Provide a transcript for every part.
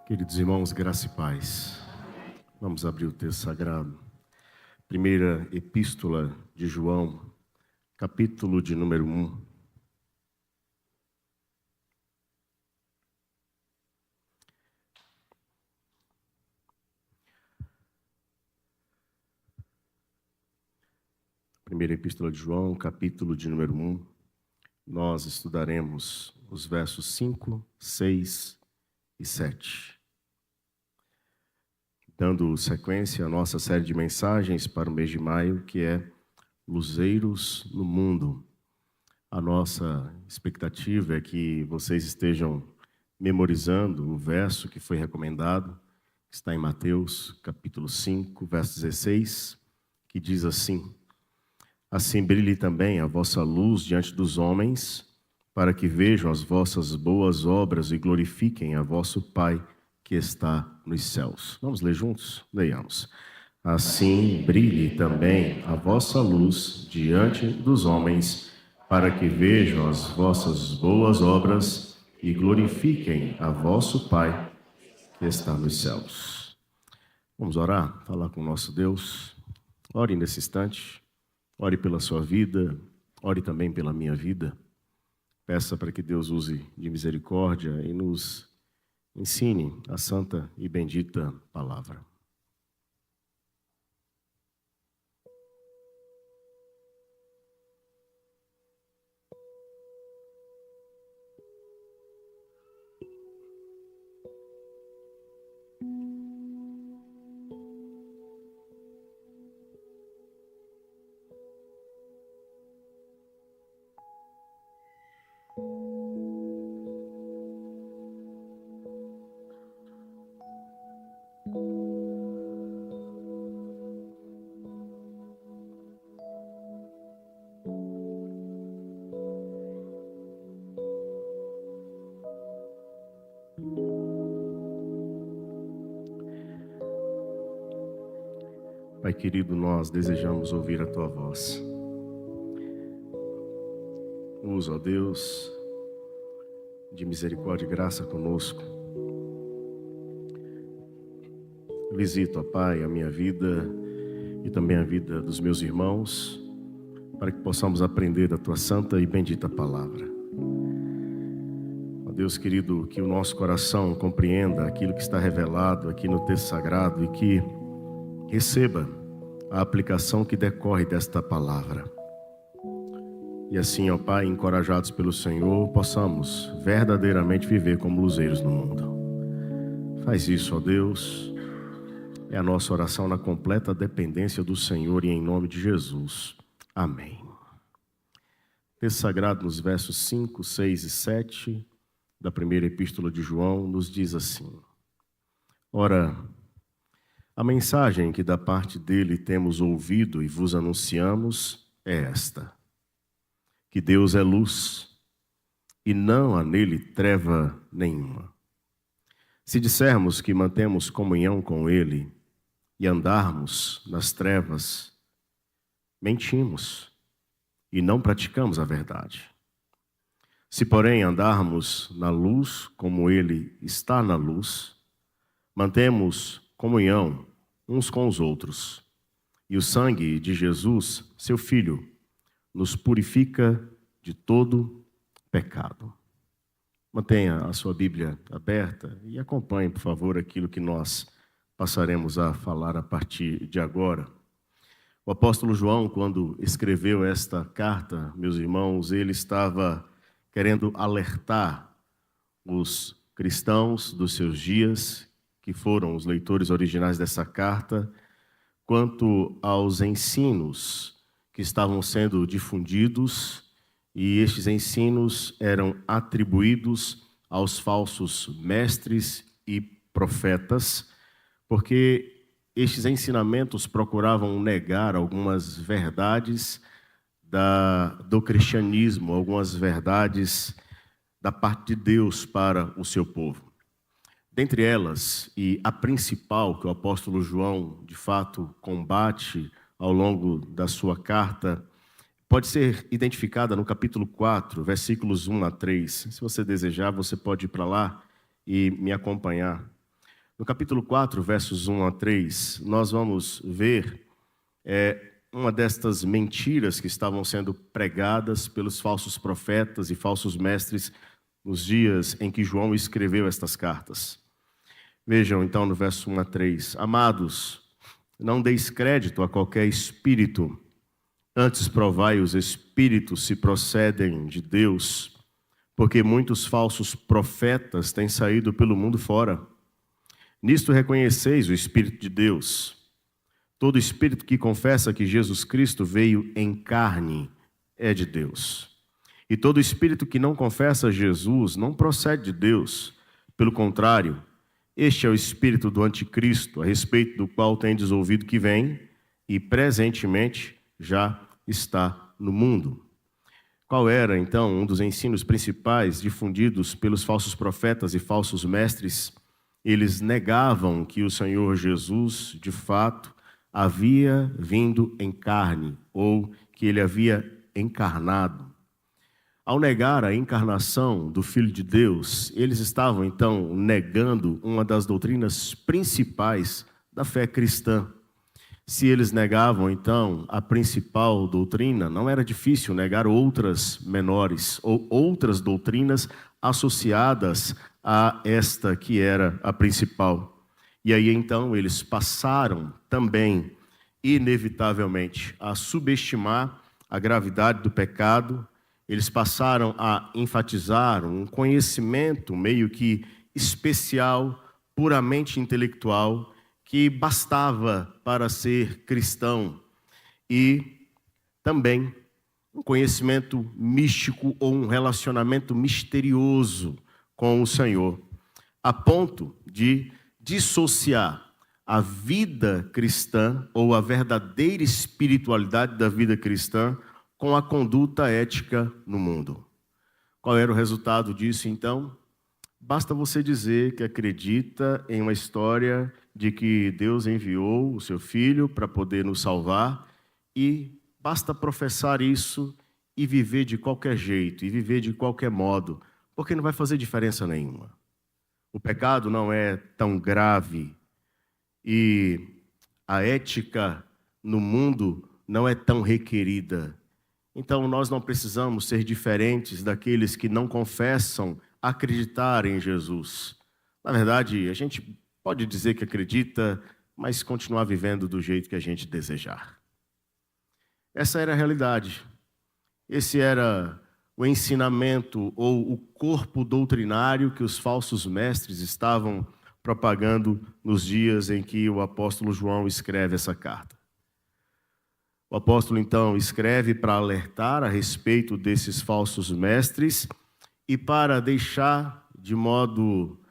Queridos irmãos, graça e paz. Vamos abrir o texto sagrado. Primeira Epístola de João, capítulo de número 1. Primeira Epístola de João, capítulo de número 1. Nós estudaremos os versos 5, 6 e 7. Dando sequência à nossa série de mensagens para o mês de maio, que é Luzeiros no Mundo. A nossa expectativa é que vocês estejam memorizando o verso que foi recomendado, que está em Mateus, capítulo 5, verso 16, que diz assim: Assim brilhe também a vossa luz diante dos homens, para que vejam as vossas boas obras e glorifiquem a vosso Pai que está nos céus. Vamos ler juntos? Leiamos. Assim brilhe também a vossa luz diante dos homens, para que vejam as vossas boas obras e glorifiquem a vosso Pai que está nos céus. Vamos orar, falar com o nosso Deus. Ore nesse instante, ore pela sua vida, ore também pela minha vida. Peça para que Deus use de misericórdia e nos ensine a santa e bendita palavra. Pai querido, nós desejamos ouvir a Tua voz. Usa, ó Deus, de misericórdia e graça conosco. Visita, ó Pai, a minha vida e também a vida dos meus irmãos, para que possamos aprender da Tua santa e bendita palavra. Ó Deus querido, que o nosso coração compreenda aquilo que está revelado aqui no texto sagrado e que receba a aplicação que decorre desta palavra. E assim, ó Pai, encorajados pelo Senhor, possamos verdadeiramente viver como luzeiros no mundo. Faz isso, ó Deus. É a nossa oração na completa dependência do Senhor e em nome de Jesus. Amém. Texto sagrado nos versos 5, 6 e 7 da primeira epístola de João nos diz assim: Ora, a mensagem que da parte dele temos ouvido e vos anunciamos é esta: que Deus é luz e não há nele treva nenhuma. Se dissermos que mantemos comunhão com ele e andarmos nas trevas, mentimos e não praticamos a verdade. Se, porém, andarmos na luz como ele está na luz, mantemos comunhão uns com os outros, e o sangue de Jesus, seu Filho, nos purifica de todo pecado. Mantenha a sua Bíblia aberta e acompanhe, por favor, aquilo que nós passaremos a falar a partir de agora. O apóstolo João, quando escreveu esta carta, meus irmãos, ele estava querendo alertar os cristãos dos seus dias, que foram os leitores originais dessa carta, quanto aos ensinos que estavam sendo difundidos, e estes ensinos eram atribuídos aos falsos mestres e profetas, porque estes ensinamentos procuravam negar algumas verdades do cristianismo, algumas verdades da parte de Deus para o seu povo. Dentre elas, e a principal que o apóstolo João, de fato, combate ao longo da sua carta, pode ser identificada no capítulo 4, versículos 1 a 3. Se você desejar, você pode ir para lá e me acompanhar. No capítulo 4, versos 1 a 3, nós vamos ver uma destas mentiras que estavam sendo pregadas pelos falsos profetas e falsos mestres nos dias em que João escreveu estas cartas. Vejam então no verso 1 a 3. Amados, não deis crédito a qualquer espírito, antes provai os espíritos se procedem de Deus, porque muitos falsos profetas têm saído pelo mundo fora. Nisto reconheceis o Espírito de Deus. Todo espírito que confessa que Jesus Cristo veio em carne é de Deus. E todo espírito que não confessa Jesus não procede de Deus. Pelo contrário, este é o espírito do anticristo, a respeito do qual tendes ouvido que vem e presentemente já está no mundo. Qual era, então, um dos ensinos principais difundidos pelos falsos profetas e falsos mestres? Eles negavam que o Senhor Jesus, de fato, havia vindo em carne, ou que ele havia encarnado. Ao negar a encarnação do Filho de Deus, eles estavam, então, negando uma das doutrinas principais da fé cristã. Se eles negavam, então, a principal doutrina, não era difícil negar outras menores, ou outras doutrinas associadas a esta que era a principal. E aí, então, eles passaram também, inevitavelmente, a subestimar a gravidade do pecado. Eles passaram a enfatizar um conhecimento meio que especial, puramente intelectual, que bastava para ser cristão. E também um conhecimento místico ou um relacionamento misterioso com o Senhor, a ponto de dissociar a vida cristã ou a verdadeira espiritualidade da vida cristã com a conduta ética no mundo. Qual era o resultado disso, então? Basta você dizer que acredita em uma história de que Deus enviou o seu Filho para poder nos salvar e basta professar isso e viver de qualquer jeito, e viver de qualquer modo, porque não vai fazer diferença nenhuma. O pecado não é tão grave e a ética no mundo não é tão requerida. Então, nós não precisamos ser diferentes daqueles que não confessam acreditar em Jesus. Na verdade, a gente pode dizer que acredita, mas continuar vivendo do jeito que a gente desejar. Essa era a realidade. Esse era o ensinamento ou o corpo doutrinário que os falsos mestres estavam propagando nos dias em que o apóstolo João escreve essa carta. O apóstolo, então, escreve para alertar a respeito desses falsos mestres e para deixar de modo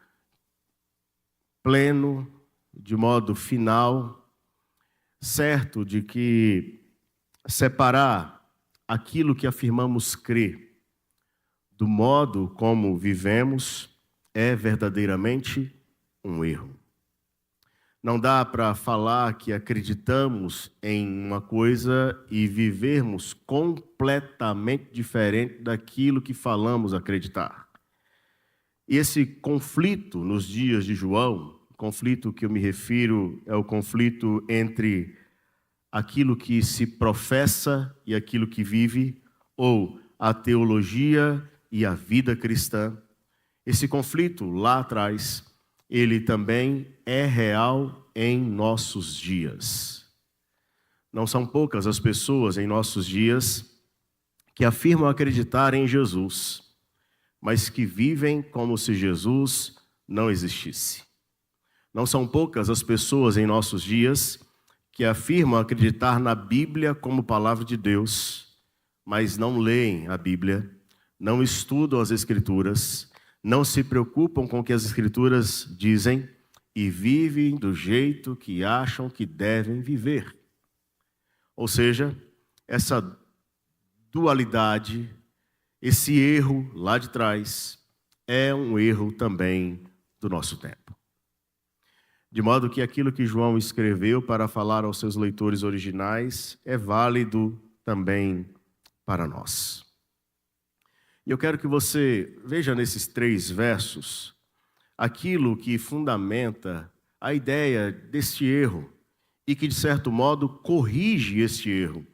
pleno, de modo final, certo de que separar aquilo que afirmamos crer do modo como vivemos é verdadeiramente um erro. Não dá para falar que acreditamos em uma coisa e vivermos completamente diferente daquilo que falamos acreditar. E esse conflito nos dias de João, o conflito que eu me refiro é o conflito entre aquilo que se professa e aquilo que vive, ou a teologia e a vida cristã. Esse conflito lá atrás, ele também é real em nossos dias. Não são poucas as pessoas em nossos dias que afirmam acreditar em Jesus, mas que vivem como se Jesus não existisse. Não são poucas as pessoas em nossos dias que afirmam acreditar na Bíblia como palavra de Deus, mas não leem a Bíblia, não estudam as Escrituras, não se preocupam com o que as Escrituras dizem e vivem do jeito que acham que devem viver. Ou seja, essa dualidade, esse erro lá de trás, é um erro também do nosso tempo. De modo que aquilo que João escreveu para falar aos seus leitores originais é válido também para nós. E eu quero que você veja nesses 3 versos aquilo que fundamenta a ideia deste erro e que, de certo modo, corrige este erro,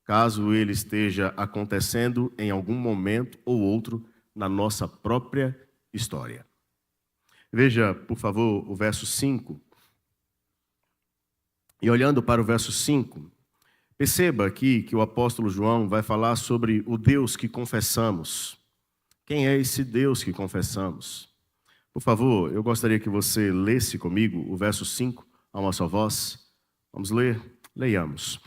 caso ele esteja acontecendo em algum momento ou outro na nossa própria história. Veja, por favor, o verso 5. E olhando para o verso 5, perceba aqui que o apóstolo João vai falar sobre o Deus que confessamos. Quem é esse Deus que confessamos? Por favor, eu gostaria que você lesse comigo o verso 5 a uma só voz. Vamos ler? Leiamos.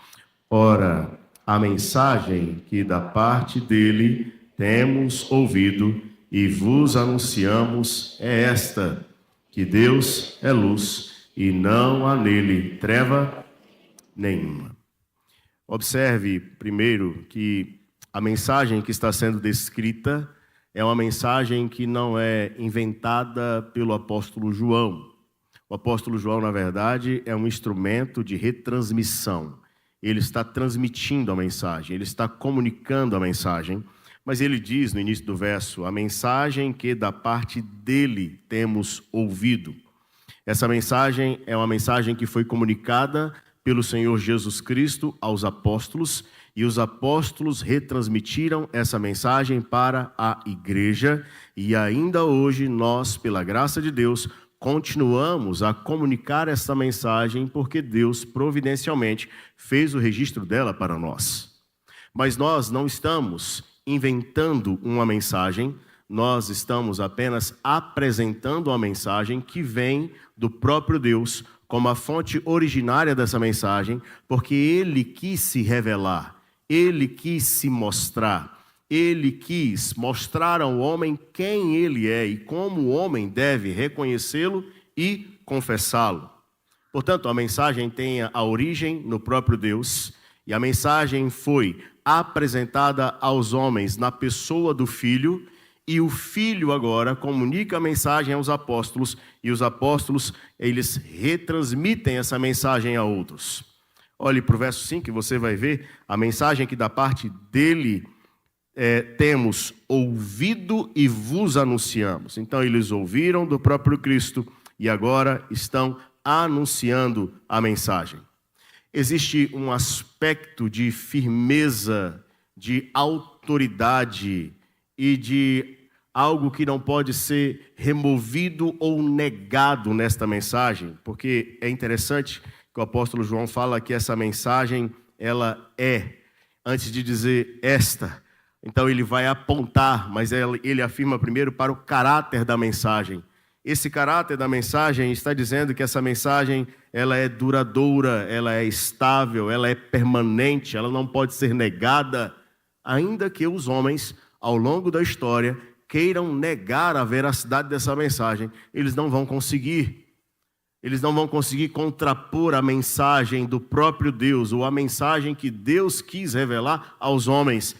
Ora, a mensagem que da parte dele temos ouvido e vos anunciamos é esta, que Deus é luz e não há nele treva nenhuma. Observe primeiro que a mensagem que está sendo descrita é uma mensagem que não é inventada pelo apóstolo João. O apóstolo João, na verdade, é um instrumento de retransmissão. Ele está transmitindo a mensagem, ele está comunicando a mensagem, mas ele diz no início do verso, a mensagem que da parte dele temos ouvido. Essa mensagem é uma mensagem que foi comunicada pelo Senhor Jesus Cristo aos apóstolos, e os apóstolos retransmitiram essa mensagem para a igreja, e ainda hoje nós, pela graça de Deus, continuamos a comunicar essa mensagem porque Deus providencialmente fez o registro dela para nós. Mas nós não estamos inventando uma mensagem, nós estamos apenas apresentando uma mensagem que vem do próprio Deus como a fonte originária dessa mensagem, porque Ele quis se revelar, Ele quis se mostrar, Ele quis mostrar ao homem quem Ele é e como o homem deve reconhecê-lo e confessá-lo. Portanto, a mensagem tem a origem no próprio Deus, e a mensagem foi apresentada aos homens na pessoa do Filho, e o Filho agora comunica a mensagem aos apóstolos, e os apóstolos, eles retransmitem essa mensagem a outros. Olhe para o verso 5 e você vai ver a mensagem que da parte dele temos ouvido e vos anunciamos. Então eles ouviram do próprio Cristo e agora estão anunciando a mensagem. Existe um aspecto de firmeza, de autoridade e de algo que não pode ser removido ou negado nesta mensagem, porque é interessante que o apóstolo João fala que essa mensagem, ela é, antes de dizer esta, então ele vai apontar, mas ele afirma primeiro para o caráter da mensagem. Esse caráter da mensagem está dizendo que essa mensagem, ela é duradoura, ela é estável, ela é permanente, ela não pode ser negada, ainda que os homens, ao longo da história, queiram negar a veracidade dessa mensagem, eles não vão conseguir. Eles não vão conseguir contrapor a mensagem do próprio Deus, ou a mensagem que Deus quis revelar aos homens.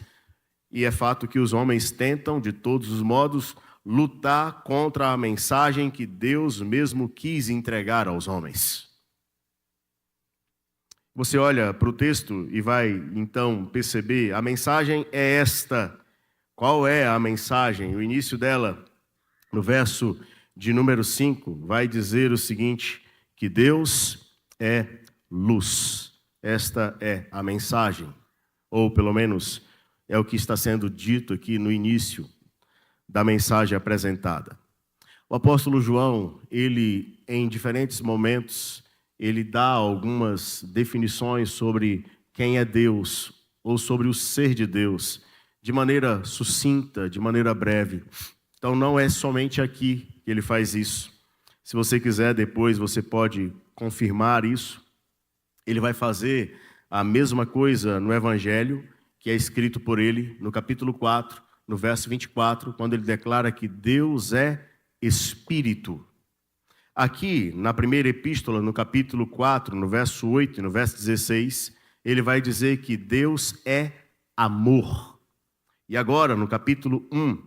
E é fato que os homens tentam, de todos os modos, lutar contra a mensagem que Deus mesmo quis entregar aos homens. Você olha para o texto e vai, então, perceber, a mensagem é esta. Qual é a mensagem? O início dela, no verso de número 5, vai dizer o seguinte, que Deus é luz. Esta é a mensagem, ou pelo menos é o que está sendo dito aqui no início da mensagem apresentada. O apóstolo João, ele em diferentes momentos, ele dá algumas definições sobre quem é Deus, ou sobre o ser de Deus, de maneira sucinta, de maneira breve. Então não é somente aqui que ele faz isso. Se você quiser depois, você pode confirmar isso. Ele vai fazer a mesma coisa no Evangelho, que é escrito por ele, no capítulo 4, no verso 24, quando ele declara que Deus é Espírito. Aqui, na primeira epístola, no capítulo 4, no verso 8 e no verso 16, ele vai dizer que Deus é amor. E agora, no capítulo 1,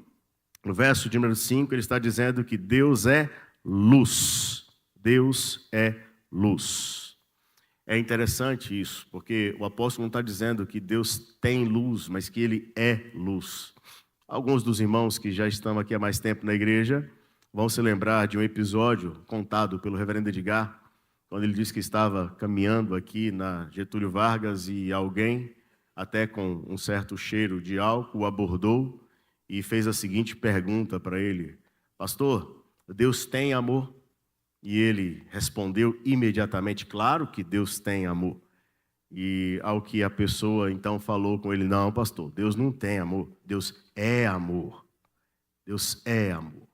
no verso de número 5, ele está dizendo que Deus é luz. Deus é luz. É interessante isso, porque o apóstolo não está dizendo que Deus tem luz, mas que Ele é luz. Alguns dos irmãos que já estão aqui há mais tempo na igreja vão se lembrar de um episódio contado pelo reverendo Edgar, quando ele disse que estava caminhando aqui na Getúlio Vargas e alguém, até com um certo cheiro de álcool, o abordou e fez a seguinte pergunta para ele: pastor, Deus tem amor? E ele respondeu imediatamente: claro que Deus tem amor. E ao que a pessoa então falou com ele: não, pastor, Deus não tem amor, Deus é amor. Deus é amor.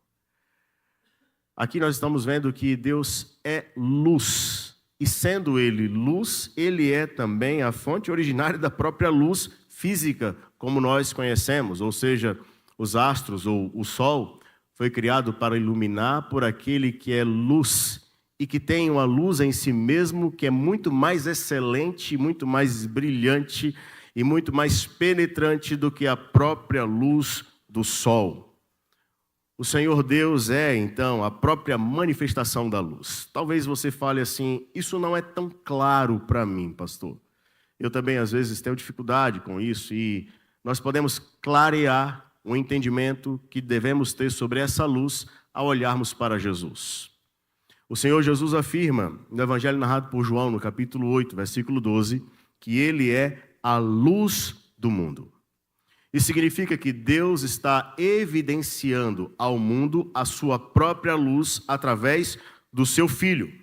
Aqui nós estamos vendo que Deus é luz. E sendo Ele luz, Ele é também a fonte originária da própria luz física, como nós conhecemos. Ou seja, os astros ou o sol foi criado para iluminar por aquele que é luz e que tem uma luz em si mesmo que é muito mais excelente, muito mais brilhante e muito mais penetrante do que a própria luz do sol. O Senhor Deus é, então, a própria manifestação da luz. Talvez você fale assim: isso não é tão claro para mim, pastor. Eu também, às vezes, tenho dificuldade com isso e nós podemos clarear o entendimento que devemos ter sobre essa luz ao olharmos para Jesus. O Senhor Jesus afirma, no Evangelho narrado por João, no capítulo 8, versículo 12, que Ele é a luz do mundo. Isso significa que Deus está evidenciando ao mundo a sua própria luz através do seu Filho.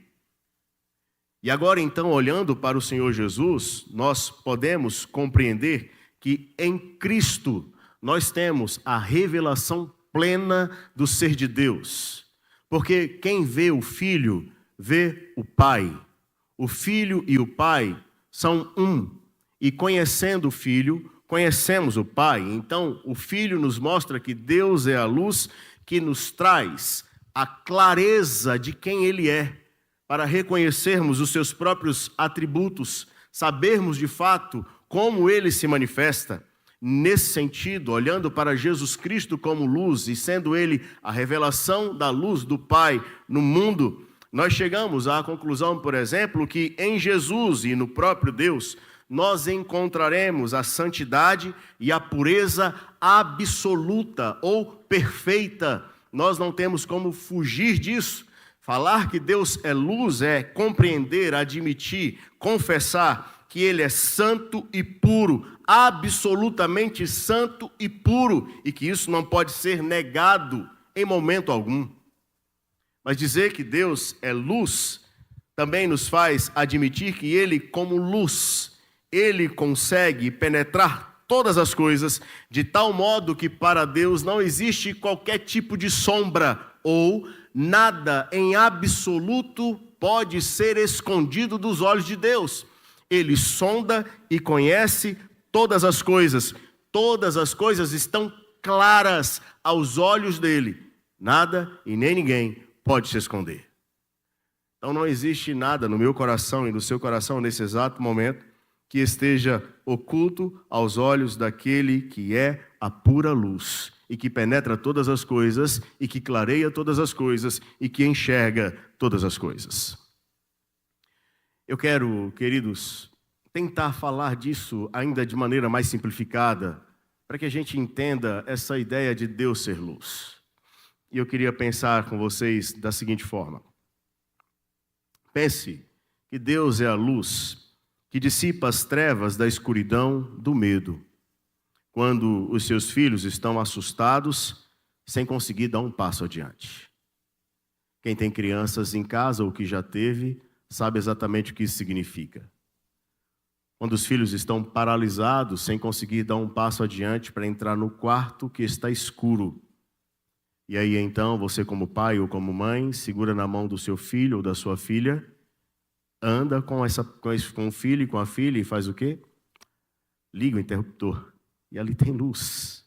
E agora, então, olhando para o Senhor Jesus, nós podemos compreender que em Cristo nós temos a revelação plena do ser de Deus. Porque quem vê o Filho, vê o Pai. O Filho e o Pai são um. E conhecendo o Filho, conhecemos o Pai. Então, o Filho nos mostra que Deus é a luz que nos traz a clareza de quem Ele é, para reconhecermos os seus próprios atributos, sabermos de fato como Ele se manifesta. Nesse sentido, olhando para Jesus Cristo como luz e sendo Ele a revelação da luz do Pai no mundo, nós chegamos à conclusão, por exemplo, que em Jesus e no próprio Deus, nós encontraremos a santidade e a pureza absoluta ou perfeita. Nós não temos como fugir disso. Falar que Deus é luz é compreender, admitir, confessar que Ele é santo e puro, absolutamente santo e puro, e que isso não pode ser negado em momento algum. Mas dizer que Deus é luz também nos faz admitir que Ele, como luz, Ele consegue penetrar todas as coisas, de tal modo que para Deus não existe qualquer tipo de sombra, ou nada em absoluto pode ser escondido dos olhos de Deus. Ele sonda e conhece todas as coisas estão claras aos olhos dele. Nada e nem ninguém pode se esconder. Então não existe nada no meu coração e no seu coração nesse exato momento que esteja oculto aos olhos daquele que é a pura luz e que penetra todas as coisas e que clareia todas as coisas e que enxerga todas as coisas. Eu quero, queridos, tentar falar disso ainda de maneira mais simplificada, para que a gente entenda essa ideia de Deus ser luz. E eu queria pensar com vocês da seguinte forma. Pense que Deus é a luz que dissipa as trevas da escuridão do medo, quando os seus filhos estão assustados, sem conseguir dar um passo adiante. Quem tem crianças em casa ou que já teve, sabe exatamente o que isso significa. Quando os filhos estão paralisados, sem conseguir dar um passo adiante para entrar no quarto que está escuro. E aí então, você como pai ou como mãe, segura na mão do seu filho ou da sua filha, anda com o filho e com a filha e faz o quê? Liga o interruptor. E ali tem luz.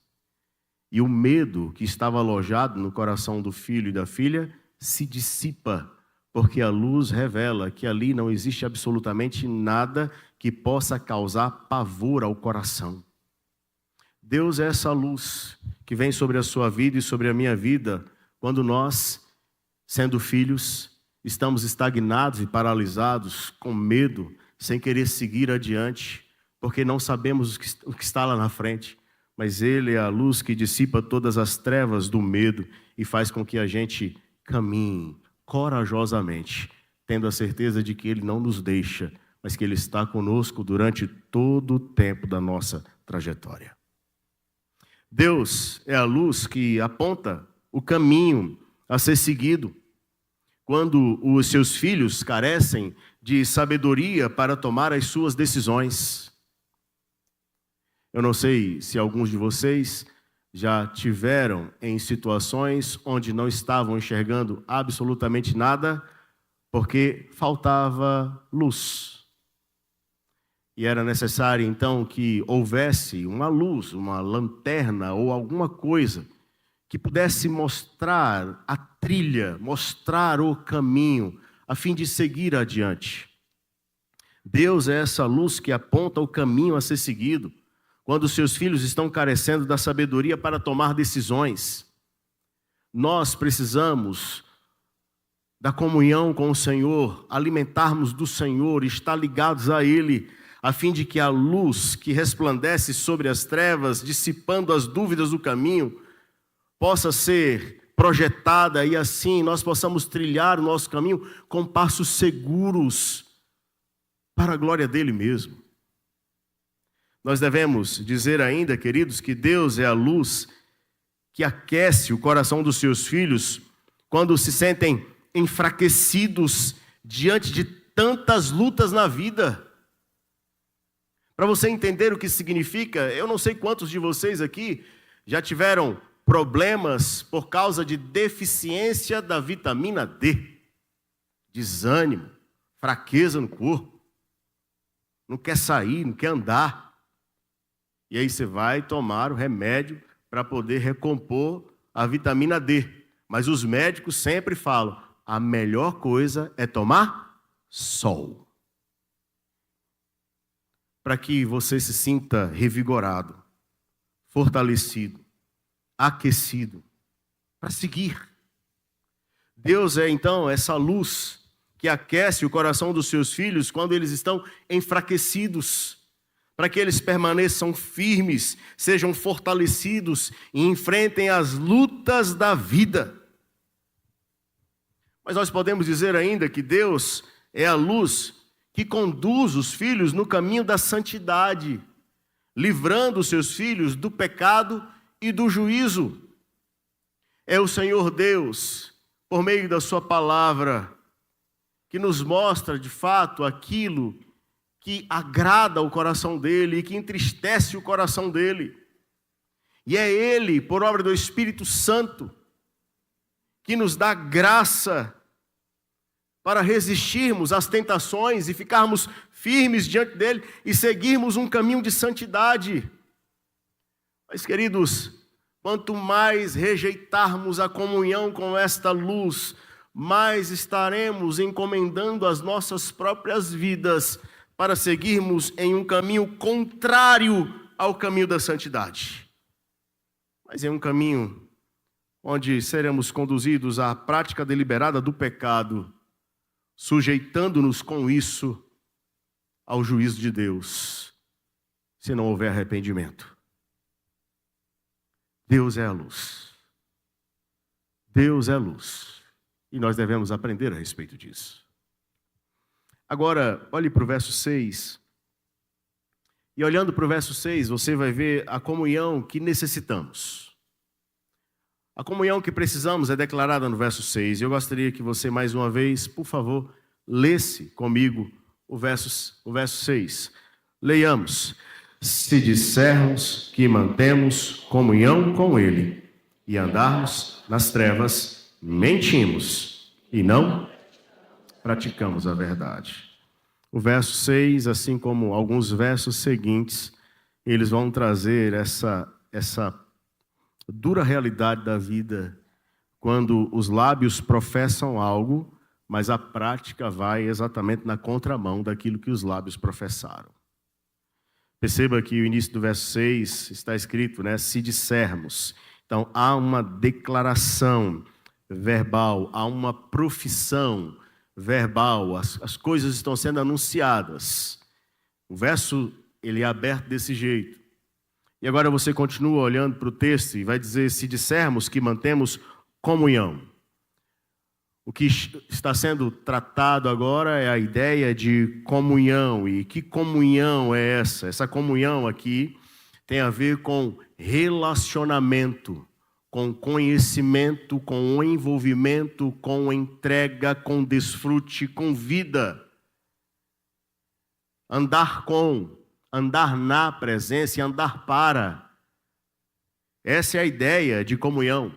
E o medo que estava alojado no coração do filho e da filha se dissipa, porque a luz revela que ali não existe absolutamente nada que possa causar pavor ao coração. Deus é essa luz que vem sobre a sua vida e sobre a minha vida, quando nós, sendo filhos, estamos estagnados e paralisados, com medo, sem querer seguir adiante, porque não sabemos o que está lá na frente. Mas Ele é a luz que dissipa todas as trevas do medo e faz com que a gente caminhe corajosamente, tendo a certeza de que Ele não nos deixa, mas que Ele está conosco durante todo o tempo da nossa trajetória. Deus é a luz que aponta o caminho a ser seguido. Quando os seus filhos carecem de sabedoria para tomar as suas decisões. Eu não sei se alguns de vocês já tiveram em situações onde não estavam enxergando absolutamente nada, porque faltava luz. E era necessário, então, que houvesse uma luz, uma lanterna ou alguma coisa que pudesse mostrar a trilha, mostrar o caminho, a fim de seguir adiante. Deus é essa luz que aponta o caminho a ser seguido, quando os seus filhos estão carecendo da sabedoria para tomar decisões. Nós precisamos da comunhão com o Senhor, alimentarmos do Senhor, estar ligados a Ele, a fim de que a luz que resplandece sobre as trevas, dissipando as dúvidas do caminho, possa ser projetada e assim nós possamos trilhar o nosso caminho com passos seguros para a glória dele mesmo. Nós devemos dizer ainda, queridos, que Deus é a luz que aquece o coração dos seus filhos quando se sentem enfraquecidos diante de tantas lutas na vida. Para você entender o que significa, eu não sei quantos de vocês aqui já tiveram problemas por causa de deficiência da vitamina D. Desânimo, fraqueza no corpo. Não quer sair, não quer andar. E aí você vai tomar o remédio para poder recompor a vitamina D. Mas os médicos sempre falam, a melhor coisa é tomar sol. Para que você se sinta revigorado, fortalecido, aquecido, para seguir. Deus é então essa luz que aquece o coração dos seus filhos quando eles estão enfraquecidos, para que eles permaneçam firmes, sejam fortalecidos e enfrentem as lutas da vida. Mas nós podemos dizer ainda que Deus é a luz que conduz os filhos no caminho da santidade, livrando os seus filhos do pecado e do juízo. É o Senhor Deus, por meio da sua palavra, que nos mostra de fato aquilo que agrada o coração dele e que entristece o coração dele. E é ele, por obra do Espírito Santo, que nos dá graça para resistirmos às tentações e ficarmos firmes diante dele e seguirmos um caminho de santidade. Mas, queridos, quanto mais rejeitarmos a comunhão com esta luz, mais estaremos encomendando as nossas próprias vidas para seguirmos em um caminho contrário ao caminho da santidade. Mas é um caminho onde seremos conduzidos à prática deliberada do pecado, sujeitando-nos com isso ao juízo de Deus, se não houver arrependimento. Deus é a luz. Deus é a luz. E nós devemos aprender a respeito disso. Agora, olhe para o verso 6. E olhando para o verso 6, você vai ver a comunhão que necessitamos. A comunhão que precisamos é declarada no verso 6. Eu gostaria que você, mais uma vez, por favor, lesse comigo o verso 6. Leiamos. Se dissermos que mantemos comunhão com Ele e andarmos nas trevas, mentimos e não praticamos a verdade. O verso 6, assim como alguns versos seguintes, eles vão trazer essa dura realidade da vida, quando os lábios professam algo, mas a prática vai exatamente na contramão daquilo que os lábios professaram. Perceba que o início do verso 6 está escrito, né? Se dissermos. Então, há uma declaração verbal, há uma profissão verbal, as coisas estão sendo anunciadas. O verso, ele é aberto desse jeito. E agora você continua olhando para o texto e vai dizer, se dissermos que mantemos comunhão. O que está sendo tratado agora é a ideia de comunhão. E que comunhão é essa? Essa comunhão aqui tem a ver com relacionamento, com conhecimento, com envolvimento, com entrega, com desfrute, com vida. Andar com, andar na presença e andar para. Essa é a ideia de comunhão.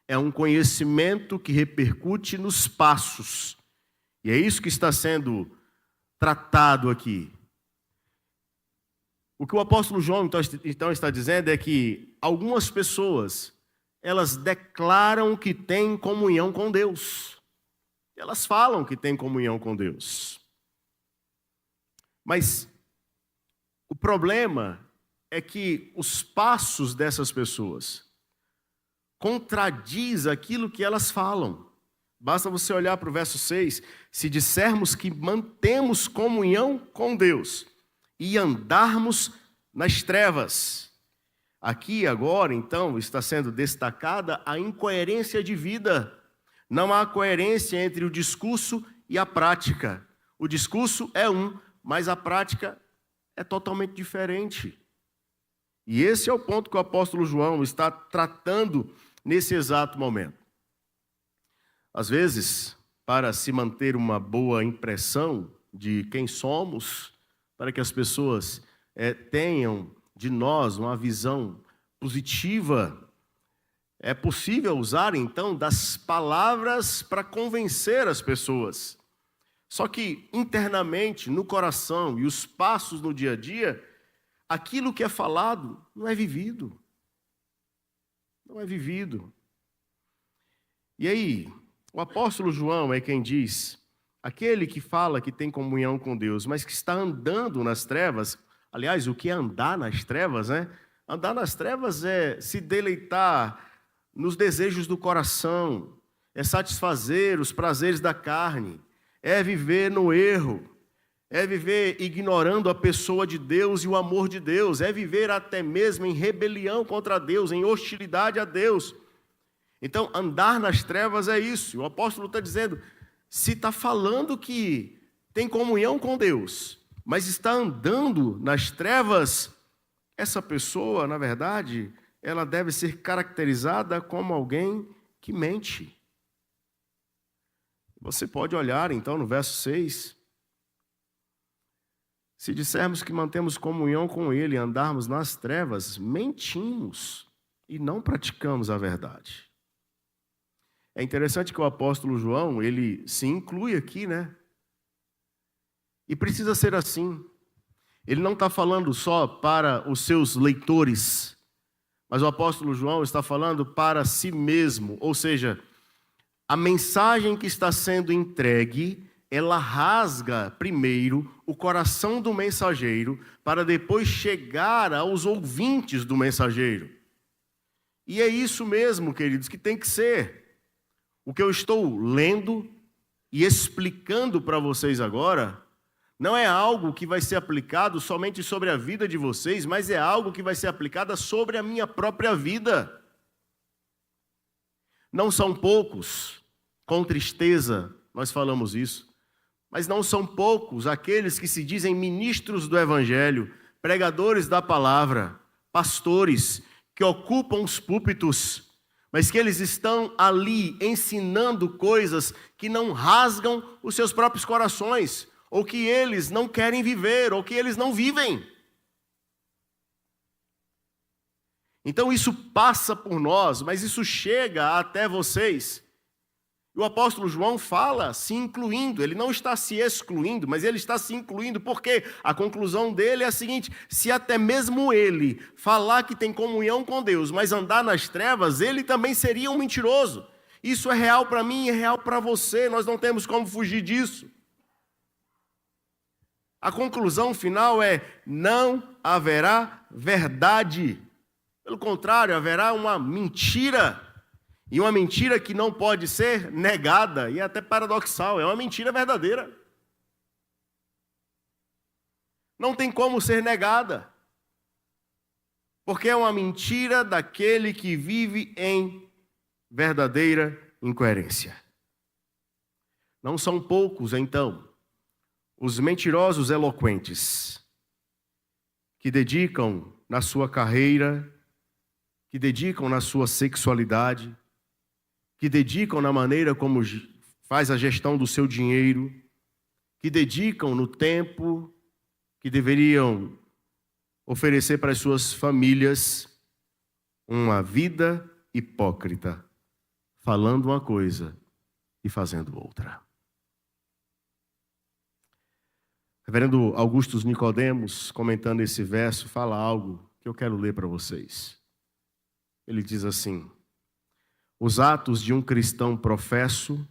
É um conhecimento que repercute nos passos. E é isso que está sendo tratado aqui. O que o apóstolo João então está dizendo é que algumas pessoas, elas declaram que têm comunhão com Deus. Elas falam que têm comunhão com Deus. Mas o problema é que os passos dessas pessoas contradiz aquilo que elas falam. Basta você olhar para o verso 6. Se dissermos que mantemos comunhão com Deus e andarmos nas trevas. Aqui agora, então, está sendo destacada a incoerência de vida. Não há coerência entre o discurso e a prática. O discurso é um, mas a prática é totalmente diferente. E esse é o ponto que o apóstolo João está tratando nesse exato momento. Às vezes, para se manter uma boa impressão de quem somos, para que as pessoas tenham de nós uma visão positiva, é possível usar então das palavras para convencer as pessoas. Só que internamente, no coração e os passos no dia a dia, aquilo que é falado não é vivido. Não é vivido. E aí, o apóstolo João é quem diz, aquele que fala que tem comunhão com Deus, mas que está andando nas trevas. Aliás, o que é andar nas trevas, né? Andar nas trevas é se deleitar nos desejos do coração, é satisfazer os prazeres da carne, é viver no erro, é viver ignorando a pessoa de Deus e o amor de Deus, é viver até mesmo em rebelião contra Deus, em hostilidade a Deus. Então, andar nas trevas é isso. O apóstolo está dizendo, se está falando que tem comunhão com Deus, mas está andando nas trevas, essa pessoa, na verdade, ela deve ser caracterizada como alguém que mente. Você pode olhar, então, no verso 6. Se dissermos que mantemos comunhão com Ele e andarmos nas trevas, mentimos e não praticamos a verdade. É interessante que o apóstolo João, ele se inclui aqui, né? E precisa ser assim. Ele não está falando só para os seus leitores, mas o apóstolo João está falando para si mesmo. Ou seja, a mensagem que está sendo entregue, ela rasga primeiro o coração do mensageiro para depois chegar aos ouvintes do mensageiro. E é isso mesmo, queridos, que tem que ser. O que eu estou lendo e explicando para vocês agora não é algo que vai ser aplicado somente sobre a vida de vocês, mas é algo que vai ser aplicado sobre a minha própria vida. Não são poucos, com tristeza nós falamos isso, mas não são poucos aqueles que se dizem ministros do Evangelho, pregadores da palavra, pastores, que ocupam os púlpitos, mas que eles estão ali ensinando coisas que não rasgam os seus próprios corações, ou que eles não querem viver, ou que eles não vivem. Então isso passa por nós, mas isso chega até vocês. E o apóstolo João fala se incluindo, ele não está se excluindo, mas ele está se incluindo, porque a conclusão dele é a seguinte: se até mesmo ele falar que tem comunhão com Deus, mas andar nas trevas, ele também seria um mentiroso. Isso é real para mim e é real para você, nós não temos como fugir disso. A conclusão final é: não haverá verdade. Pelo contrário, haverá uma mentira. E uma mentira que não pode ser negada, e é até paradoxal, é uma mentira verdadeira. Não tem como ser negada. Porque é uma mentira daquele que vive em verdadeira incoerência. Não são poucos, então, os mentirosos eloquentes que dedicam na sua carreira, que dedicam na sua sexualidade, que dedicam na maneira como faz a gestão do seu dinheiro, que dedicam no tempo que deveriam oferecer para as suas famílias uma vida hipócrita, falando uma coisa e fazendo outra. Reverendo Augusto Nicodemos, comentando esse verso, fala algo que eu quero ler para vocês. Ele diz assim: os atos de um cristão professo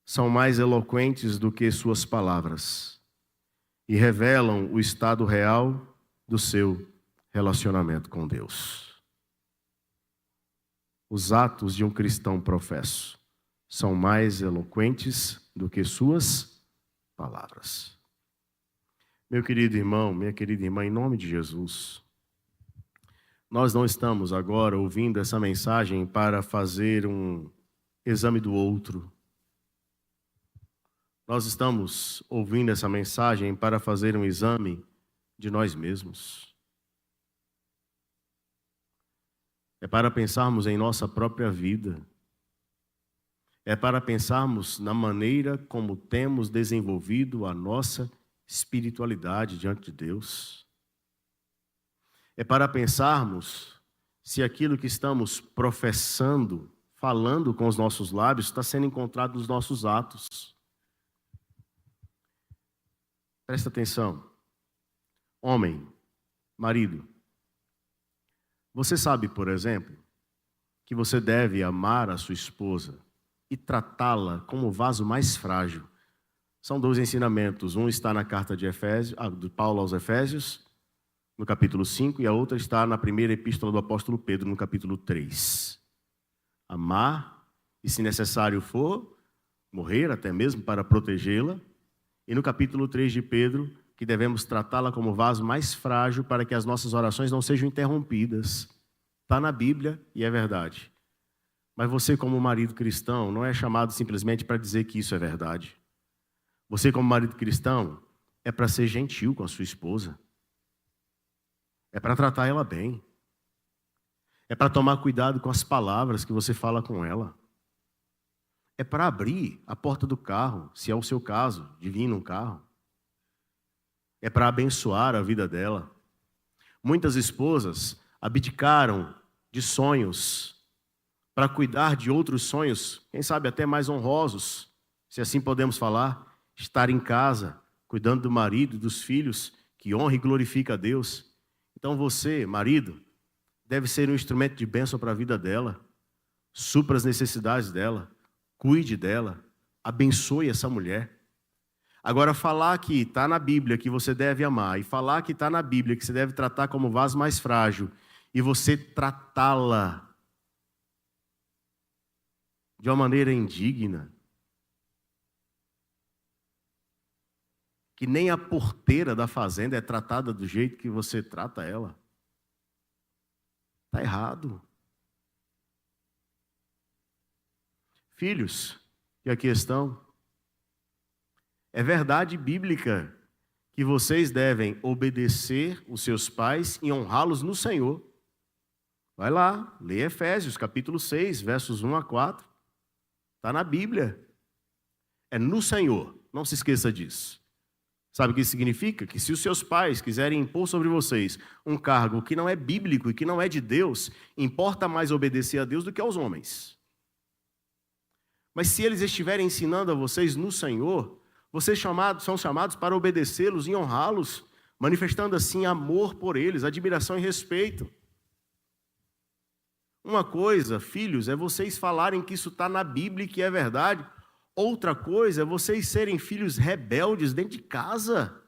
são mais eloquentes do que suas palavras e revelam o estado real do seu relacionamento com Deus. Os atos de um cristão professo são mais eloquentes do que suas palavras. Meu querido irmão, minha querida irmã, em nome de Jesus, nós não estamos agora ouvindo essa mensagem para fazer um exame do outro. Nós estamos ouvindo essa mensagem para fazer um exame de nós mesmos. É para pensarmos em nossa própria vida. É para pensarmos na maneira como temos desenvolvido a nossa espiritualidade diante de Deus. É para pensarmos se aquilo que estamos professando, falando com os nossos lábios, está sendo encontrado nos nossos atos. Presta atenção. Homem, marido, você sabe, por exemplo, que você deve amar a sua esposa e tratá-la como o vaso mais frágil. São dois ensinamentos. Um está na carta de Paulo aos Efésios, no capítulo 5, e a outra está na primeira epístola do apóstolo Pedro, no capítulo 3. Amar, e se necessário for, morrer até mesmo para protegê-la. E no capítulo 3 de Pedro, que devemos tratá-la como o vaso mais frágil para que as nossas orações não sejam interrompidas. Está na Bíblia e é verdade. Mas você, como marido cristão, não é chamado simplesmente para dizer que isso é verdade. Você, como marido cristão, é para ser gentil com a sua esposa. É para tratar ela bem. É para tomar cuidado com as palavras que você fala com ela. É para abrir a porta do carro, se é o seu caso, de vir num carro. É para abençoar a vida dela. Muitas esposas abdicaram de sonhos para cuidar de outros sonhos, quem sabe até mais honrosos, se assim podemos falar, estar em casa, cuidando do marido e dos filhos, que honra e glorifica a Deus. Então você, marido, deve ser um instrumento de bênção para a vida dela, supra as necessidades dela, cuide dela, abençoe essa mulher. Agora, falar que está na Bíblia que você deve amar, e falar que está na Bíblia que você deve tratar como o vaso mais frágil, e você tratá-la de uma maneira indigna, que nem a porteira da fazenda é tratada do jeito que você trata ela, está errado. Filhos, que aqui estão, é verdade bíblica que vocês devem obedecer os seus pais e honrá-los no Senhor. Vai lá, lê Efésios, capítulo 6, versos 1 a 4. Está na Bíblia. É no Senhor, não se esqueça disso. Sabe o que isso significa? Que se os seus pais quiserem impor sobre vocês um cargo que não é bíblico e que não é de Deus, importa mais obedecer a Deus do que aos homens. Mas se eles estiverem ensinando a vocês no Senhor, vocês são chamados para obedecê-los e honrá-los, manifestando assim amor por eles, admiração e respeito. Uma coisa, filhos, é vocês falarem que isso está na Bíblia e que é verdade. Outra coisa é vocês serem filhos rebeldes dentro de casa,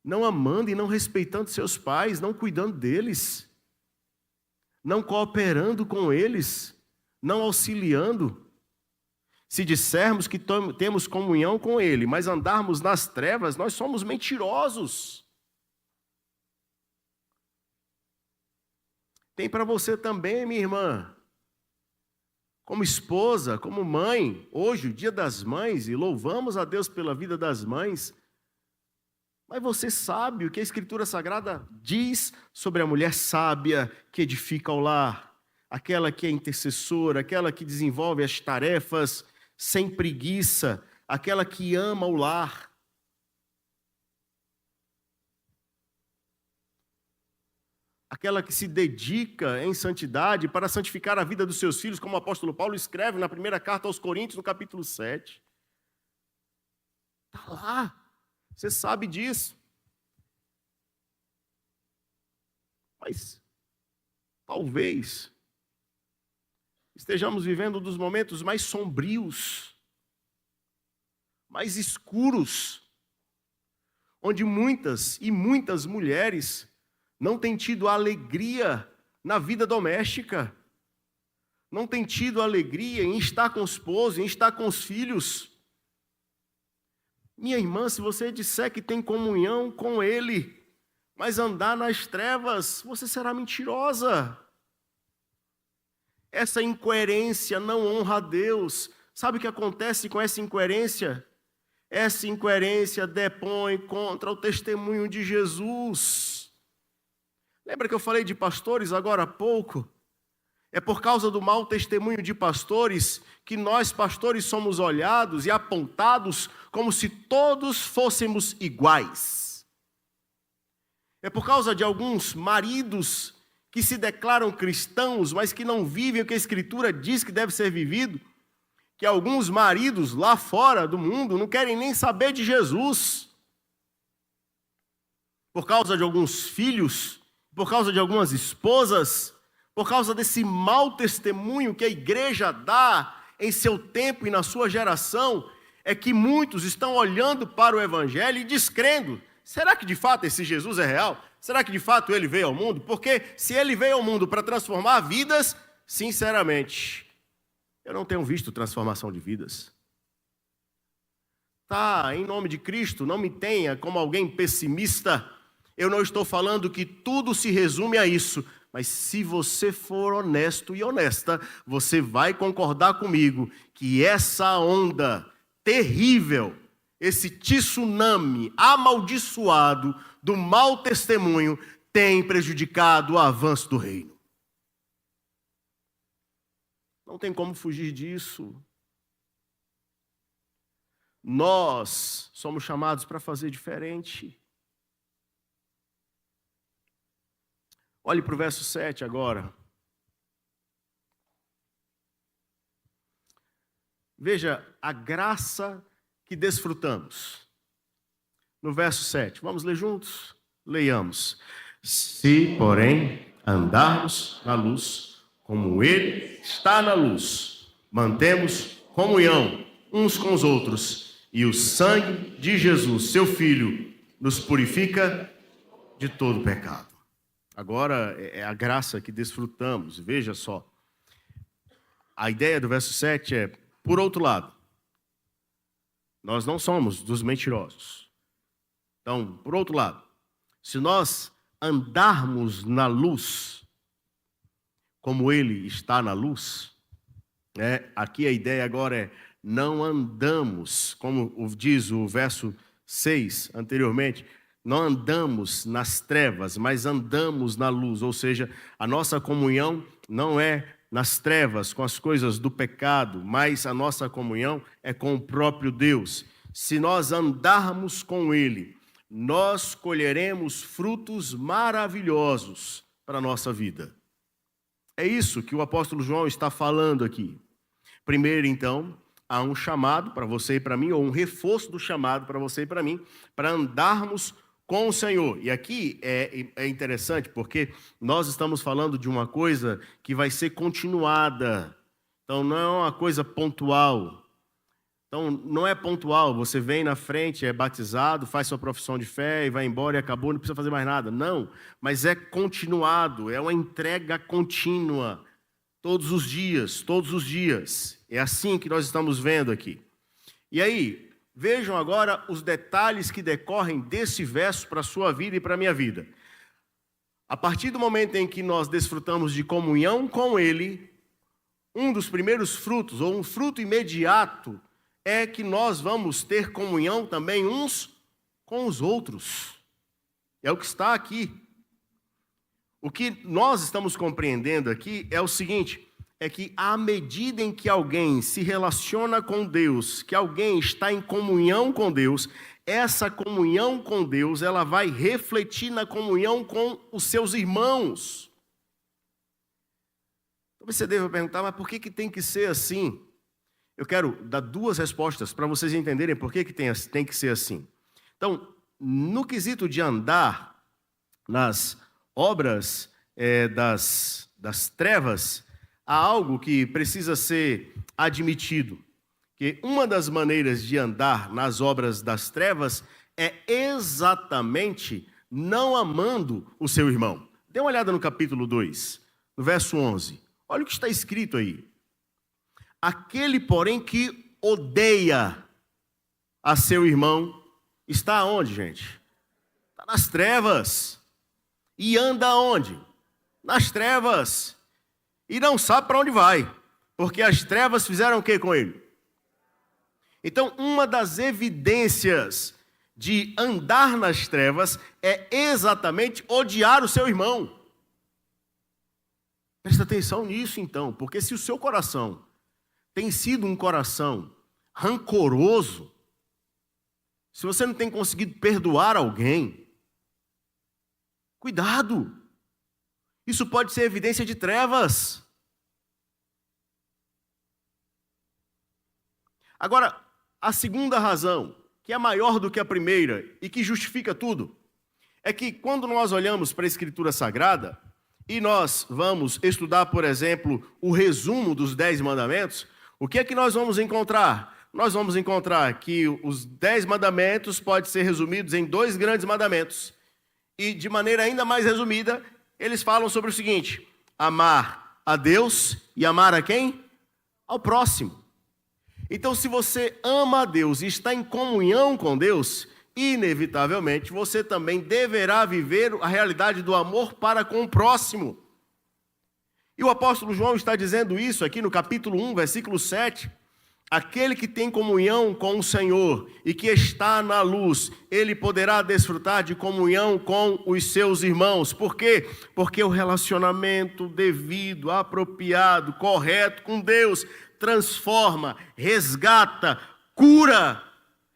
não amando e não respeitando seus pais, não cuidando deles, não cooperando com eles, não auxiliando. Se dissermos que temos comunhão com Ele, mas andarmos nas trevas, nós somos mentirosos. Tem para você também, minha irmã. como esposa, como mãe. Hoje, o Dia das Mães, e louvamos a Deus pela vida das mães. Mas você sabe o que a Escritura Sagrada diz sobre a mulher sábia que edifica o lar, aquela que é intercessora, aquela que desenvolve as tarefas sem preguiça, aquela que ama o lar. Aquela que se dedica em santidade para santificar a vida dos seus filhos, como o apóstolo Paulo escreve na primeira carta aos Coríntios, no capítulo 7. Está lá. Você sabe disso. Mas talvez estejamos vivendo um dos momentos mais sombrios, mais escuros, onde muitas e muitas mulheres não têm tido alegria na vida doméstica, não têm tido alegria em estar com o esposo, em estar com os filhos. Minha irmã, se você disser que tem comunhão com Ele, mas andar nas trevas, você será mentirosa. Essa incoerência não honra a Deus. Sabe o que acontece com essa incoerência? Essa incoerência depõe contra o testemunho de Jesus. Lembra que eu falei de pastores agora há pouco? É por causa do mau testemunho de pastores que nós, pastores, somos olhados e apontados como se todos fôssemos iguais. É por causa de alguns maridos que se declaram cristãos, mas que não vivem o que a Escritura diz que deve ser vivido, que alguns maridos lá fora do mundo não querem nem saber de Jesus. Por causa de alguns filhos, por causa de algumas esposas, por causa desse mau testemunho que a igreja dá em seu tempo e na sua geração, é que muitos estão olhando para o Evangelho e descrendo. Será que de fato esse Jesus é real? Será que de fato ele veio ao mundo? Porque se ele veio ao mundo para transformar vidas, sinceramente, eu não tenho visto transformação de vidas. Tá, em nome de Cristo, não me tenha como alguém pessimista. Eu não estou falando que tudo se resume a isso. Mas se você for honesto e honesta, você vai concordar comigo que essa onda terrível, esse tsunami amaldiçoado do mau testemunho tem prejudicado o avanço do reino. Não tem como fugir disso. Nós somos chamados para fazer diferente. Olhe para o verso 7 agora. Veja a graça que desfrutamos. No verso 7. Vamos ler juntos? Leiamos. Se, porém, andarmos na luz, como Ele está na luz, mantemos comunhão uns com os outros, e o sangue de Jesus, seu Filho, nos purifica de todo pecado. Agora é a graça que desfrutamos. Veja só. A ideia do verso 7 é, por outro lado, nós não somos dos mentirosos. Então, por outro lado, se nós andarmos na luz, como Ele está na luz, aqui a ideia agora é, não andamos, como diz o verso 6 anteriormente, não andamos nas trevas, mas andamos na luz. Ou seja, a nossa comunhão não é nas trevas, com as coisas do pecado, mas a nossa comunhão é com o próprio Deus. Se nós andarmos com Ele, nós colheremos frutos maravilhosos para a nossa vida. É isso que o apóstolo João está falando aqui. Primeiro, então, há um chamado para você e para mim, ou um reforço do chamado para você e para mim, para andarmos com o Senhor. E aqui é interessante porque nós estamos falando de uma coisa que vai ser continuada. Então não é uma coisa pontual. Então não é pontual, você vem na frente, é batizado, faz sua profissão de fé e vai embora e acabou, não precisa fazer mais nada. Não, mas é continuado, é uma entrega contínua. Todos os dias, todos os dias. É assim que nós estamos vendo aqui. E aí, vejam agora os detalhes que decorrem desse verso para a sua vida e para a minha vida. A partir do momento em que nós desfrutamos de comunhão com Ele, um dos primeiros frutos, ou um fruto imediato, é que nós vamos ter comunhão também uns com os outros. É o que está aqui. O que nós estamos compreendendo aqui é o seguinte, é que à medida em que alguém se relaciona com Deus, que alguém está em comunhão com Deus, essa comunhão com Deus, ela vai refletir na comunhão com os seus irmãos. Talvez você deva perguntar, mas por que tem que ser assim? Eu quero dar duas respostas para vocês entenderem por que tem que ser assim. Então, no quesito de andar nas obras das trevas, há algo que precisa ser admitido. Que uma das maneiras de andar nas obras das trevas é exatamente não amando o seu irmão. Dê uma olhada no capítulo 2, no verso 11. Olha o que está escrito aí. Aquele, porém, que odeia a seu irmão, está onde, gente? Está nas trevas. E anda onde? Nas trevas. E não sabe para onde vai. Porque as trevas fizeram o que com ele? Então, uma das evidências de andar nas trevas é exatamente odiar o seu irmão. Presta atenção nisso, então, porque se o seu coração tem sido um coração rancoroso, se você não tem conseguido perdoar alguém, cuidado. Isso pode ser evidência de trevas. Agora, a segunda razão, que é maior do que a primeira e que justifica tudo, é que quando nós olhamos para a Escritura Sagrada e nós vamos estudar, por exemplo, o resumo dos 10 mandamentos, o que é que nós vamos encontrar? Nós vamos encontrar que os 10 mandamentos podem ser resumidos em 2 grandes mandamentos. E, de maneira ainda mais resumida, eles falam sobre o seguinte: amar a Deus e amar a quem? Ao próximo. Então, se você ama a Deus e está em comunhão com Deus, inevitavelmente você também deverá viver a realidade do amor para com o próximo. E o apóstolo João está dizendo isso aqui no capítulo 1, versículo 7. Aquele que tem comunhão com o Senhor e que está na luz, ele poderá desfrutar de comunhão com os seus irmãos. Por quê? Porque o relacionamento devido, apropriado, correto com Deus transforma, resgata, cura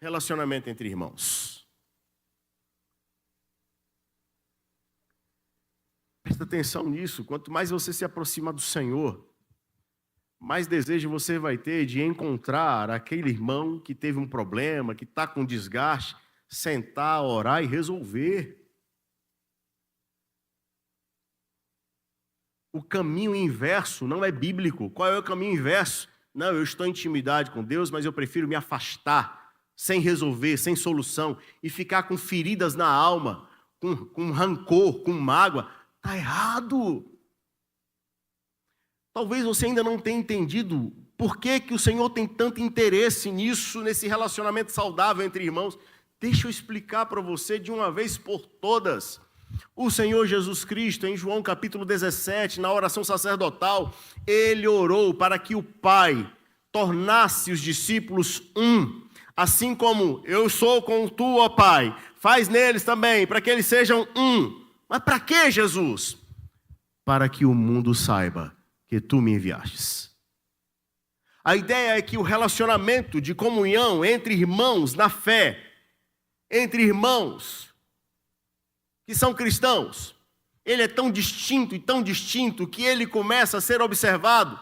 relacionamento entre irmãos. Presta atenção nisso. Quanto mais você se aproxima do Senhor, mais desejo você vai ter de encontrar aquele irmão que teve um problema, que está com desgaste, sentar, orar e resolver. O caminho inverso não é bíblico. Qual é o caminho inverso? Não, eu estou em intimidade com Deus, mas eu prefiro me afastar, sem resolver, sem solução, e ficar com feridas na alma, com rancor, com mágoa. Está errado. Talvez você ainda não tenha entendido por que o Senhor tem tanto interesse nisso, nesse relacionamento saudável entre irmãos. Deixa eu explicar para você de uma vez por todas. O Senhor Jesus Cristo, em João capítulo 17, na oração sacerdotal, ele orou para que o Pai tornasse os discípulos um, assim como eu sou com tu, ó Pai, faz neles também, para que eles sejam um. Mas para que, Jesus? Para que o mundo saiba que tu me enviastes. A ideia é que o relacionamento de comunhão entre irmãos na fé, entre irmãos que são cristãos, ele é tão distinto e tão distinto que ele começa a ser observado.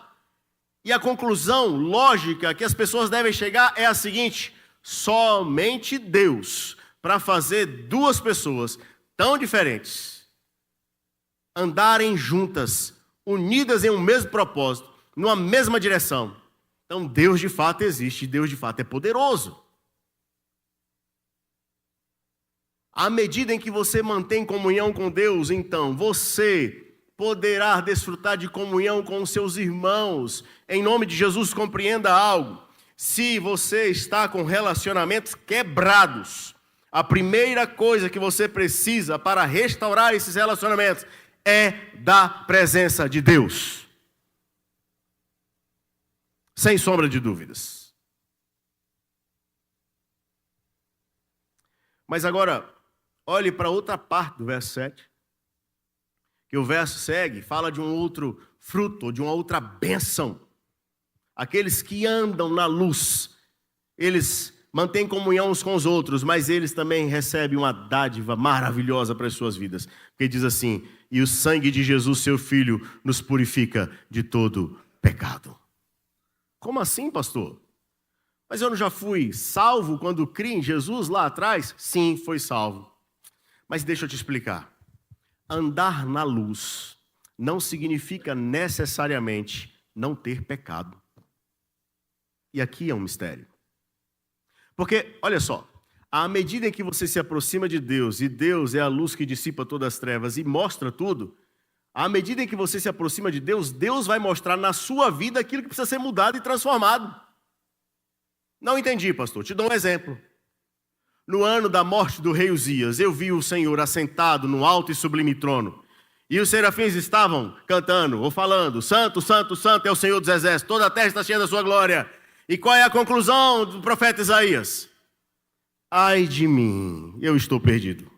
E a conclusão lógica que as pessoas devem chegar é a seguinte: somente Deus, para fazer duas pessoas tão diferentes andarem juntas, unidas em um mesmo propósito, numa mesma direção. Então Deus de fato existe, Deus de fato é poderoso. À medida em que você mantém comunhão com Deus, então você poderá desfrutar de comunhão com os seus irmãos. Em nome de Jesus, compreenda algo. Se você está com relacionamentos quebrados, a primeira coisa que você precisa para restaurar esses relacionamentos é da presença de Deus. Sem sombra de dúvidas. Mas agora, olhe para outra parte do verso 7. Que o verso segue, fala de um outro fruto, de uma outra bênção. Aqueles que andam na luz, eles mantêm comunhão uns com os outros, mas eles também recebem uma dádiva maravilhosa para as suas vidas. Porque diz assim: e o sangue de Jesus, seu Filho, nos purifica de todo pecado. Como assim, pastor? Mas eu não já fui salvo quando criei em Jesus lá atrás? Sim, foi salvo. Mas deixa eu te explicar. Andar na luz não significa necessariamente não ter pecado. E aqui é um mistério. Porque, olha só, à medida em que você se aproxima de Deus, e Deus é a luz que dissipa todas as trevas e mostra tudo, à medida em que você se aproxima de Deus, Deus vai mostrar na sua vida aquilo que precisa ser mudado e transformado. Não entendi, pastor. Te dou um exemplo. No ano da morte do rei Uzias, eu vi o Senhor assentado no alto e sublime trono. E os serafins estavam cantando ou falando: Santo, Santo, Santo é o Senhor dos exércitos, toda a terra está cheia da sua glória. E qual é a conclusão do profeta Isaías? Ai de mim, eu estou perdido.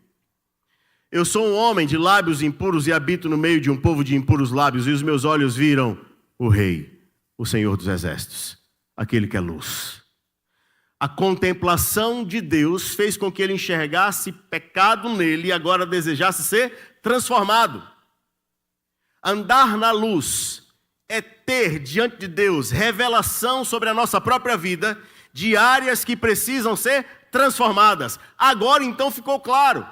Eu sou um homem de lábios impuros e habito no meio de um povo de impuros lábios, e os meus olhos viram o Rei, o Senhor dos exércitos, aquele que é luz. A contemplação de Deus fez com que ele enxergasse pecado nele e agora desejasse ser transformado. Andar na luz é ter diante de Deus revelação sobre a nossa própria vida, de áreas que precisam ser transformadas. Agora então ficou claro.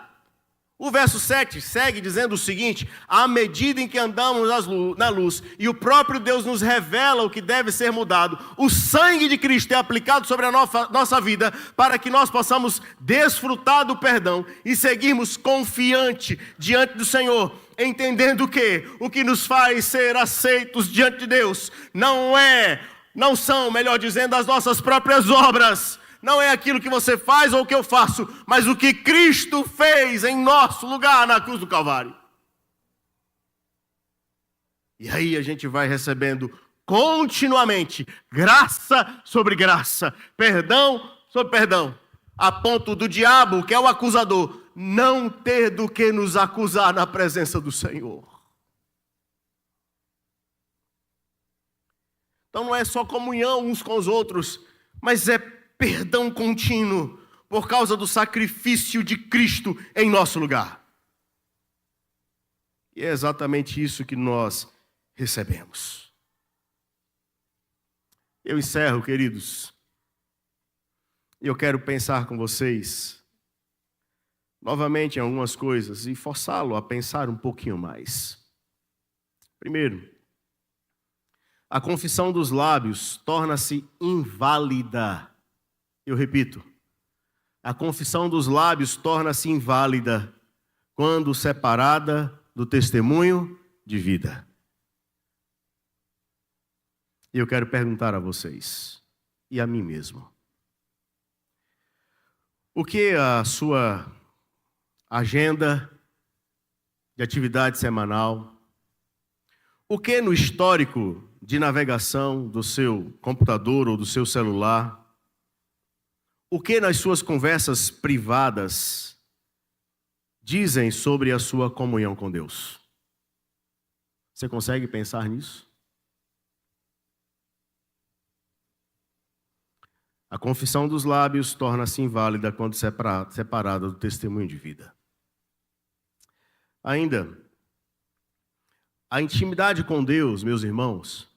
O verso 7 segue dizendo o seguinte: à medida em que andamos na luz e o próprio Deus nos revela o que deve ser mudado, o sangue de Cristo é aplicado sobre a nossa vida para que nós possamos desfrutar do perdão e seguirmos confiante diante do Senhor, entendendo que o que nos faz ser aceitos diante de Deus não são, melhor dizendo, as nossas próprias obras. Não é aquilo que você faz ou o que eu faço, mas o que Cristo fez em nosso lugar na cruz do Calvário. E aí a gente vai recebendo continuamente graça sobre graça, perdão sobre perdão, a ponto do diabo, que é o acusador, não ter do que nos acusar na presença do Senhor. Então não é só comunhão uns com os outros, mas é perdão contínuo por causa do sacrifício de Cristo em nosso lugar. E é exatamente isso que nós recebemos. Eu encerro, queridos. Eu quero pensar com vocês novamente em algumas coisas e forçá-lo a pensar um pouquinho mais. Primeiro, a confissão dos lábios torna-se inválida. Eu repito, a confissão dos lábios torna-se inválida quando separada do testemunho de vida. E eu quero perguntar a vocês e a mim mesmo: o que a sua agenda de atividade semanal, o que no histórico de navegação do seu computador ou do seu celular, o que nas suas conversas privadas dizem sobre a sua comunhão com Deus? Você consegue pensar nisso? A confissão dos lábios torna-se inválida quando separada do testemunho de vida. Ainda, a intimidade com Deus, meus irmãos,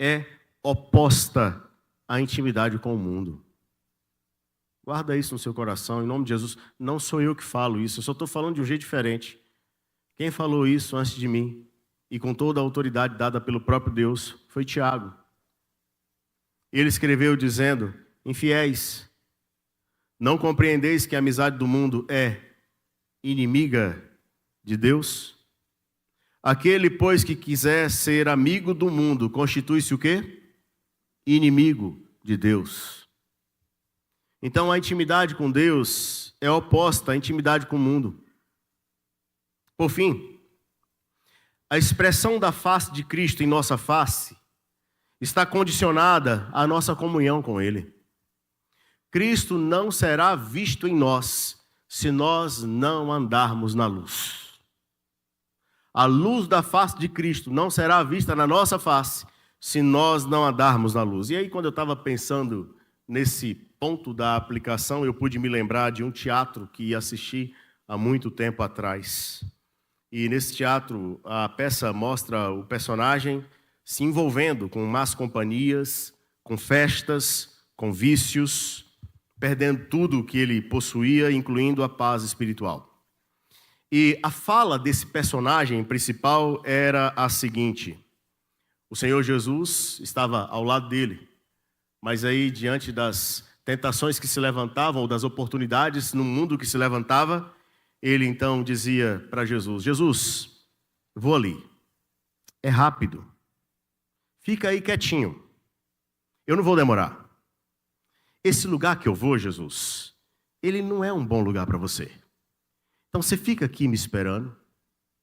é oposta à intimidade com o mundo. Guarda isso no seu coração, em nome de Jesus. Não sou eu que falo isso, eu só estou falando de um jeito diferente. Quem falou isso antes de mim, e com toda a autoridade dada pelo próprio Deus, foi Tiago. Ele escreveu dizendo: infiéis, não compreendeis que a amizade do mundo é inimiga de Deus? Aquele, pois, que quiser ser amigo do mundo, constitui-se o quê? Inimigo de Deus. Então a intimidade com Deus é oposta à intimidade com o mundo. Por fim, a expressão da face de Cristo em nossa face está condicionada à nossa comunhão com Ele. Cristo não será visto em nós se nós não andarmos na luz. A luz da face de Cristo não será vista na nossa face se nós não andarmos na luz. E aí, quando eu estava pensando nesse ponto da aplicação, eu pude me lembrar de um teatro que assisti há muito tempo atrás. E nesse teatro, a peça mostra o personagem se envolvendo com más companhias, com festas, com vícios, perdendo tudo o que ele possuía, incluindo a paz espiritual. E a fala desse personagem principal era a seguinte: o Senhor Jesus estava ao lado dele, mas aí, diante das tentações que se levantavam, ou das oportunidades no mundo que se levantava, ele então dizia para Jesus: Jesus, vou ali, é rápido, fica aí quietinho, eu não vou demorar. Esse lugar que eu vou, Jesus, ele não é um bom lugar para você. Então você fica aqui me esperando,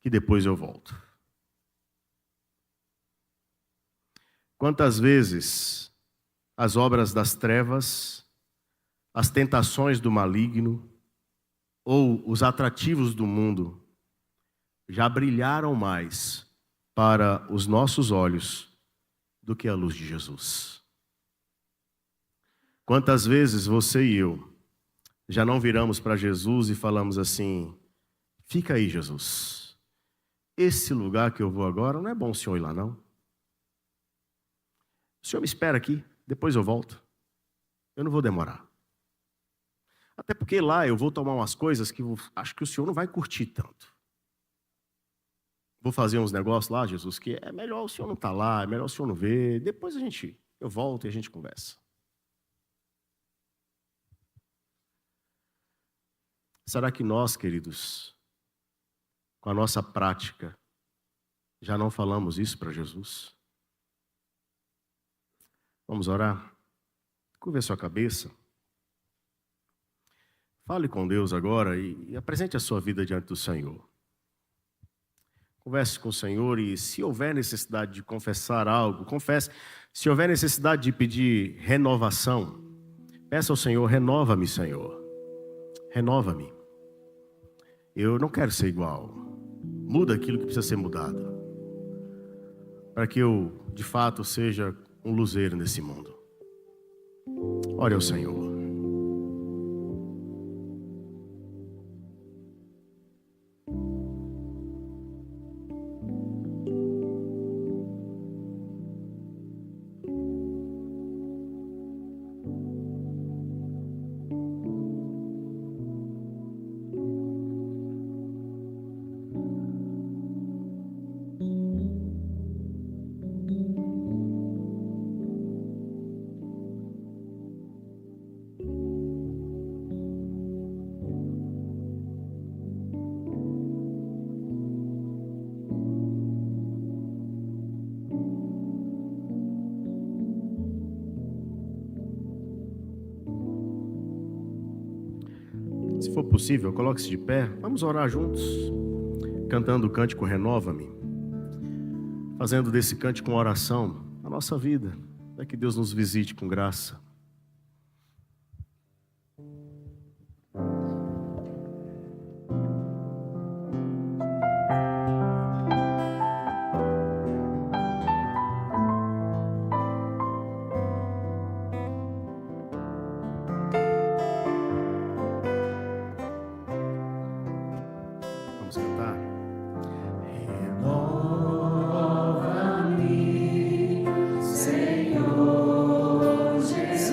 que depois eu volto. Quantas vezes as obras das trevas, as tentações do maligno ou os atrativos do mundo já brilharam mais para os nossos olhos do que a luz de Jesus? Quantas vezes você e eu já não viramos para Jesus e falamos assim: fica aí, Jesus, esse lugar que eu vou agora não é bom o senhor ir lá, não. O senhor me espera aqui, depois eu volto. Eu não vou demorar. Até porque lá eu vou tomar umas coisas que eu acho que o senhor não vai curtir tanto. Vou fazer uns negócios lá, Jesus, que é melhor o senhor não estar lá, é melhor o senhor não ver. Depois eu volto e a gente conversa. Será que nós, queridos, com a nossa prática, já não falamos isso para Jesus? Vamos orar? Curve a sua cabeça. Fale com Deus agora e apresente a sua vida diante do Senhor. Converse com o Senhor e, se houver necessidade de confessar algo, confesse. Se houver necessidade de pedir renovação, peça ao Senhor: renova-me, Senhor. Renova-me. Eu não quero ser igual. Muda aquilo que precisa ser mudado, para que eu, de fato, seja um luzeiro nesse mundo. Ore ao Senhor. Se for possível, coloque-se de pé. Vamos orar juntos, cantando o cântico Renova-me, fazendo desse cântico uma oração a nossa vida, para que Deus nos visite com graça. Vamos cantar. Renova-me, Senhor Jesus.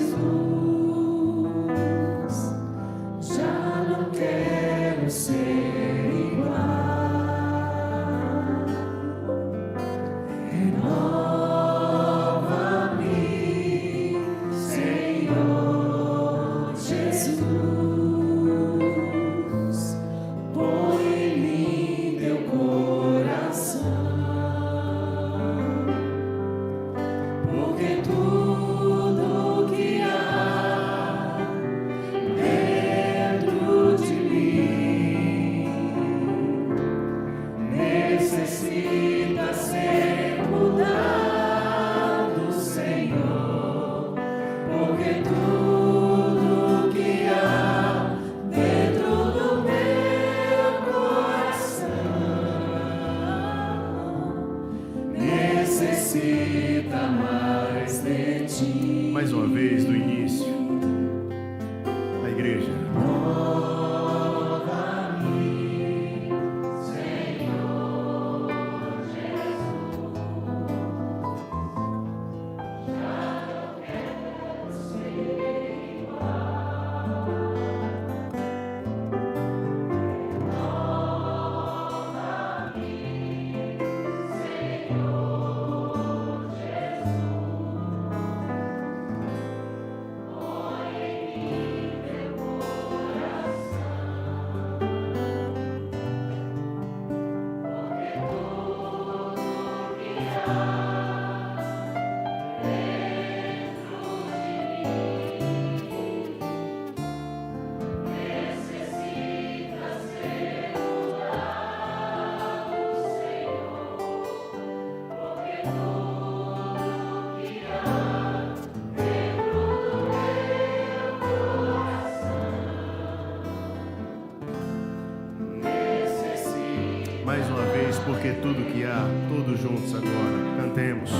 Mais uma vez, porque tudo que há, todos juntos agora, cantemos.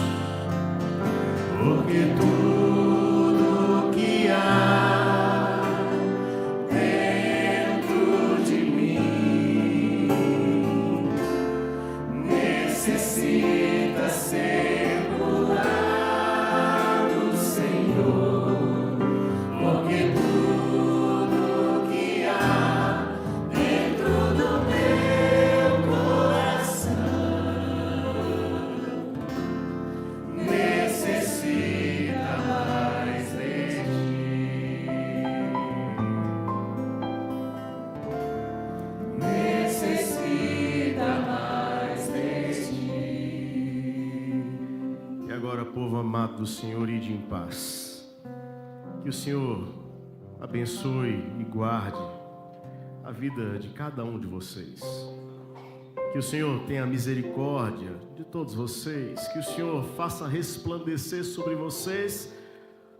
Porque tudo que há dentro de mim necessita ser curado, Senhor. Porque tudo que há dentro do meu necessita mais de ti. Necessita mais de ti. E agora, povo amado do Senhor, ide em paz. Que o Senhor abençoe e guarde a vida de cada um de vocês. Que o Senhor tenha misericórdia de todos vocês. Que o Senhor faça resplandecer sobre vocês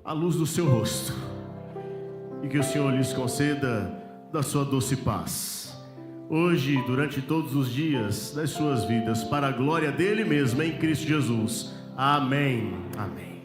a luz do seu rosto. E que o Senhor lhes conceda da sua doce paz. Hoje, durante todos os dias das suas vidas, para a glória dele mesmo, em Cristo Jesus. Amém. Amém.